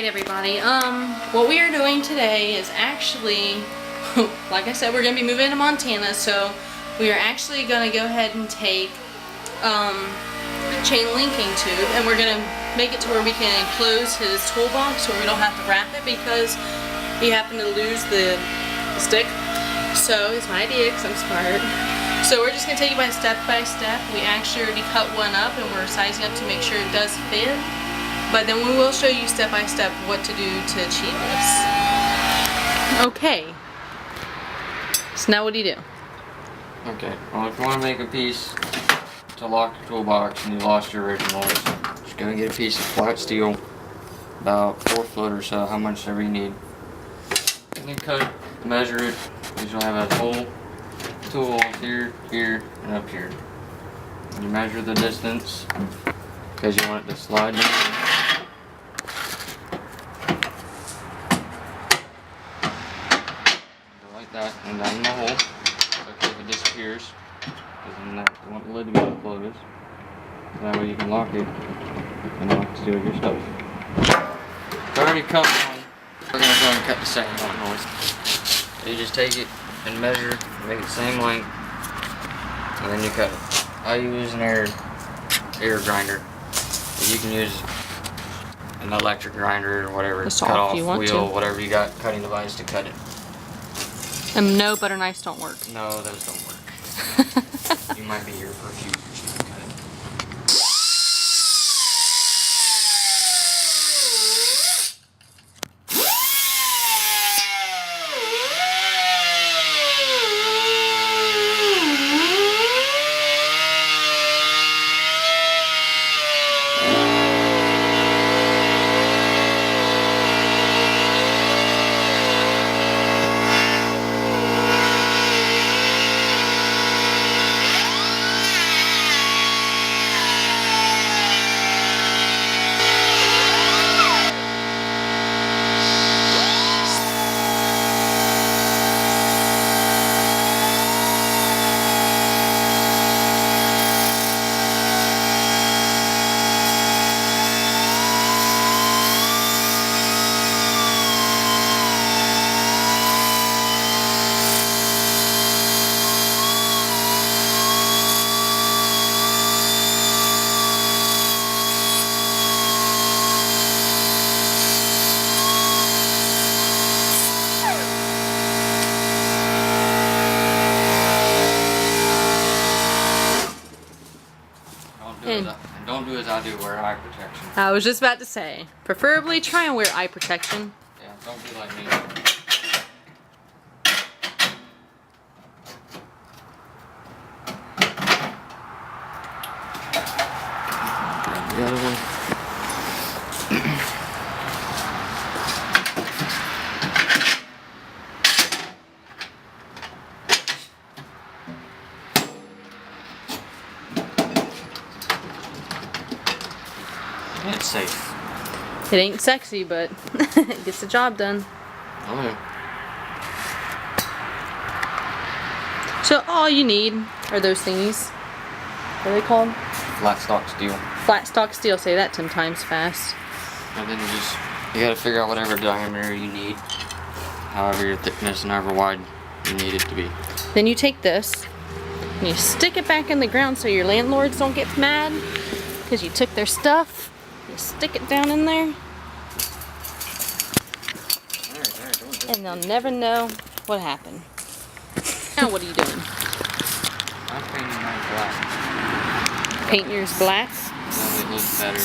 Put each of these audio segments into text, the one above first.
Alright everybody, what we are doing today is actually, like I said, we're going to be moving to Montana, so we are actually going to go ahead and take a chain linking tube, and we're going to make it to where we can enclose his toolbox so we don't have to wrap it because he happened to lose the stick. So it's my idea because I'm smart. So we're just going to take it step by step. We actually already cut one up and we're sizing up to make sure it does fit. But then we will show you step by step what to do to achieve this. Okay. So now what do you do? Okay, well if you want to make a piece to lock your toolbox and you lost your original, just go and get a piece of flat steel, about 4 foot or so, how much ever you need. And then cut it, measure it, because you'll have a hole, 2 holes here, here, and up here. And you measure the distance, because you want it to slide down. Like that, and down in the hole. Okay, if it disappears, because then you want the lid to be closed. That way you can lock it and lock to do your stuff. It's already cut one. We're going to go and cut the second one. You just take it and measure, make it the same length, and then you cut it. I use an air grinder. You can use an electric grinder or whatever, cut off wheel, whatever you got, cutting device to cut it. And no, butter knives don't work. No, those don't work. You might be here for a few years to cut it. And don't do as I do, wear eye protection. I was just about to say, preferably try and wear eye protection. Yeah, don't be like me. The other one. It's safe. It ain't sexy, but it gets the job done. Oh yeah. So all you need are those thingies. What are they called? Flat stock steel. Flat stock steel. Say that 10 times fast. And then you gotta figure out whatever diameter you need. However your thickness and however wide you need it to be. Then you take this and you stick it back in the ground so your landlords don't get mad because you took their stuff. You stick it down in there, and they'll never know what happened. Now what are you doing? I'm painting mine black. Paint yours black? Then it looks better.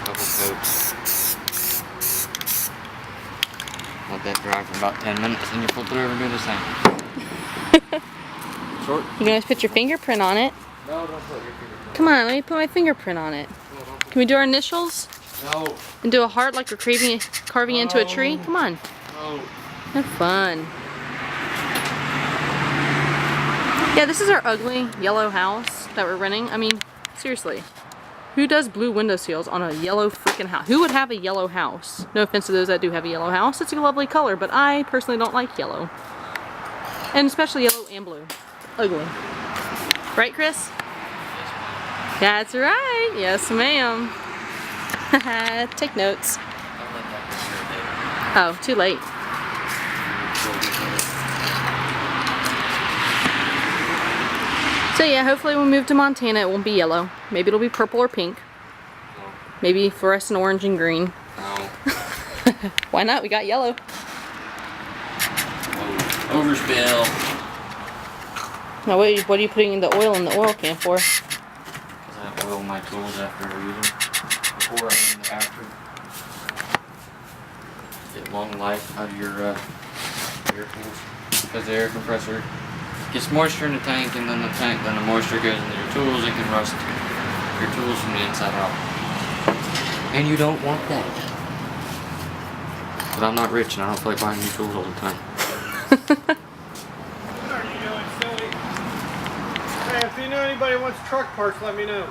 Couple coats. Let that dry for about 10 minutes, and you flip it over and do the same. Short? You can always put your fingerprint on it. No, don't put your fingerprint. Come on, let me put my fingerprint on it. Can we do our initials? No. And do a heart like we're carving into a tree? Come on. No. Have fun. Yeah, this is our ugly yellow house that we're renting. I mean, seriously. Who does blue window seals on a yellow freaking house? Who would have a yellow house? No offense to those that do have a yellow house. It's a lovely color, but I personally don't like yellow. And especially yellow and blue. Ugly. Right, Chris? That's right. Yes, ma'am. Take notes. Don't let that Oh, too late. So yeah, hopefully when we move to Montana it won't be yellow. Maybe it'll be purple or pink. No. Maybe fluorescent orange and green. No. Why not? We got yellow. Overspill. Now what are you putting the oil in the oil can for? Because I oil my tools after I use them. Before and after. Get long life out of your tools. Because the air compressor gets moisture in the tank, and then the moisture goes into your tools and can rust your tools from the inside out. And you don't want that. But I'm not rich and I don't feel like buying new tools all the time. What are you doing, silly? Hey, if you know anybody who wants truck parts, let me know.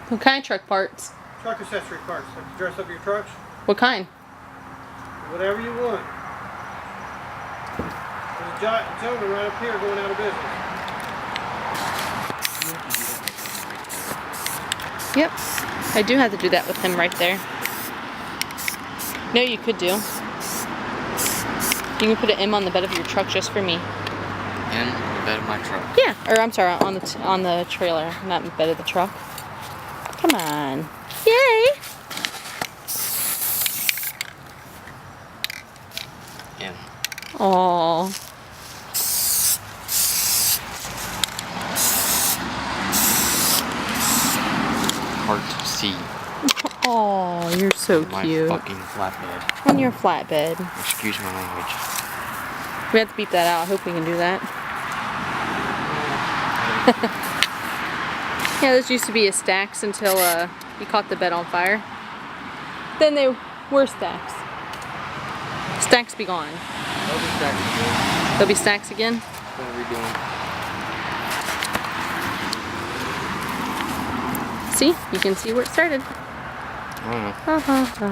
What kind of truck parts? Truck accessory parts, like to dress up your trucks. What kind? Whatever you want. There's a gentleman right up here going out of business. Yep. I do have to do that with him right there. No, you could do. You can put an M on the bed of your truck just for me. In the bed of my truck. Yeah, or I'm sorry, on the trailer, not in the bed of the truck. Come on. Yay! In. Aww. Heart C. Aw, you're so My cute. fucking flatbed. On your flatbed. Excuse my language. We have to beep that out. I hope we can do that. Yeah, those used to be a stacks until you caught the bed on fire. Then they were stacks. Stacks be gone. They'll be stacks again. They'll be stacks again? What are we doing? See? You can see where it started. I don't know. Ha ha ha.